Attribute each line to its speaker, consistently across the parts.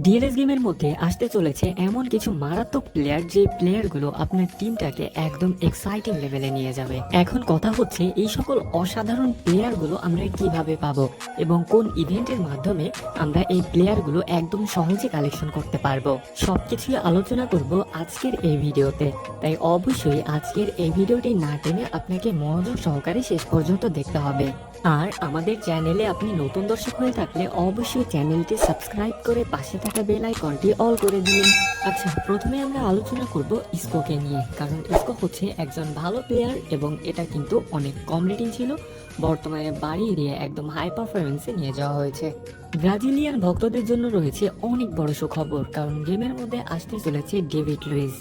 Speaker 1: DLS গেমের মধ্যে আসতে চলেছে এমন কিছু মারাত্মক প্লেয়ার, যে প্লেয়ারগুলো আপনার টিমটাকে একদম এক্সাইটিং লেভেলে নিয়ে যাবে। এখন কথা হচ্ছে এই সকল অসাধারণ প্লেয়ারগুলো আমরা কিভাবে পাবো এবং কোন ইভেন্টের মাধ্যমে আমরা এই প্লেয়ারগুলো একদম সহজে কালেকশন করতে পারবো, সবকিছুই আলোচনা করব আজকের এই ভিডিওতে। তাই অবশ্যই আজকের এই ভিডিওটি না টেনে আপনাকে মনোযোগ সহকারে শেষ পর্যন্ত দেখতে হবে। আর আমাদের চ্যানেলে আপনি নতুন দর্শক হয়ে থাকলে অবশ্যই চ্যানেলটি সাবস্ক্রাইব করে পাশে থাকা বেল আইকনটি অল করে দিন। আচ্ছা, প্রথমে আমরা আলোচনা করব ইসকোকে নিয়ে, কারণ ইসকো হচ্ছে একজন ভালো প্লেয়ার এবং এটা কিন্তু অনেক কম রেটিং ছিল, বর্তমানে বাড়িয়ে দিয়ে একদম হাই পারফরমেন্সে নিয়ে যাওয়া হয়েছে। ব্রাজিলিয়ান ভক্তদের জন্য রয়েছে অনেক বড় সুখবর, কারণ গেমের মধ্যে আসতে চলেছে ডেভিড লুইস।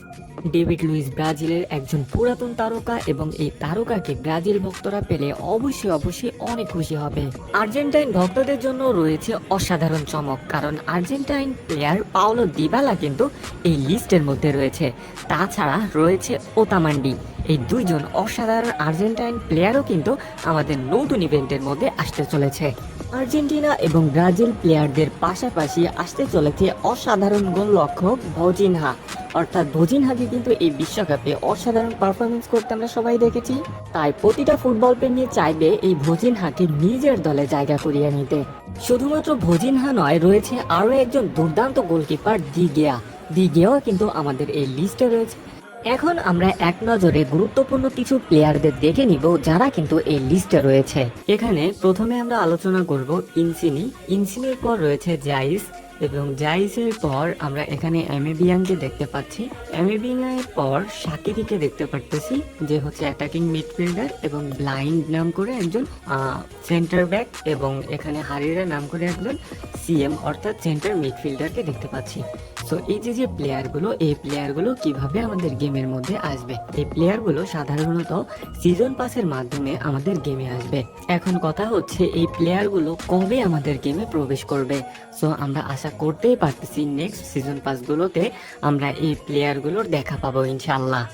Speaker 1: ডেভিড লুইস ব্রাজিলের একজন পুরাতন তারকা এবং এই তারকাকে ব্রাজিল ভক্তরা পেলে অবশ্যই অনেক খুশি হবে। আর্জেন্টাইন ভক্তদের জন্য রয়েছে অসাধারণ চমক, কারণ আর্জেন্টাইন প্লেয়ার পাওলো দিবালা কিন্তু এই লিস্টের মধ্যে রয়েছে। তাছাড়া রয়েছে ওতামান্ডি। এই দুইজন অসাধারণ আর্জেন্টাইন প্লেয়ারও কিন্তু আমাদের নতুন ইভেন্টের মধ্যে আসতে চলেছে। আর্জেন্টিনা এবং ব্রাজিল প্লেয়ারদের পাশাপাশি আসতে চলেছে অসাধারণ গোলরক্ষক ভজিনহা। অর্থাৎ ভজিনহাকে কিন্তু এই বিশ্বকাপে অসাধারণ পারফরমেন্স করতে আমরা সবাই দেখেছি। তাই প্রতিটা ফুটবল প্রেমী চাইবে এই ভজিনহাকে নিজের দলে জায়গা করিয়ে নিতে। শুধুমাত্র ভজিনহা নয়, রয়েছে আরও একজন দুর্দান্ত গোলকিপার দি গেয়া কিন্তু আমাদের এই লিস্টে রয়েছে। এখন আমরা এক নজরে গুরুত্বপূর্ণ কিছু প্লেয়ারদের দেখে নিব যারা কিন্তু এই লিস্টে রয়েছে। এখানে প্রথমে আমরা আলোচনা করব ইনসিনির পর রয়েছে জাইস, এবং জাইসের পর আমরা এখানে এমেবিয়ানকে দেখতে পাচ্ছি। এমেবিয়ানের পর শাকিরিকে দেখতে পারতেছি, যে হচ্ছে অ্যাটাকিং মিডফিল্ডার এবং ব্লাইন্ড নাম করে একজন সেন্টার ব্যাক, এবং এখানে হারিরা নাম করে একজন সিএম অর্থাৎ সেন্টার মিডফিল্ডারকে দেখতে পাচ্ছি। তো এই যে প্লেয়ারগুলো, এই প্লেয়ারগুলো কিভাবে আমাদের গেমের মধ্যে আসবে? এই প্লেয়ারগুলো সাধারণত সিজন পাসের মাধ্যমে আমাদের গেমে আসবে। এখন কথা হচ্ছে এই প্লেয়ারগুলো কবে আমাদের গেমে প্রবেশ করবে। সো আমরা আশা করতেই পারতেছি নেক্সট সিজন পাসগুলোতে আমরা এই প্লেয়ারগুলোর দেখা পাবো ইনশাল্লাহ।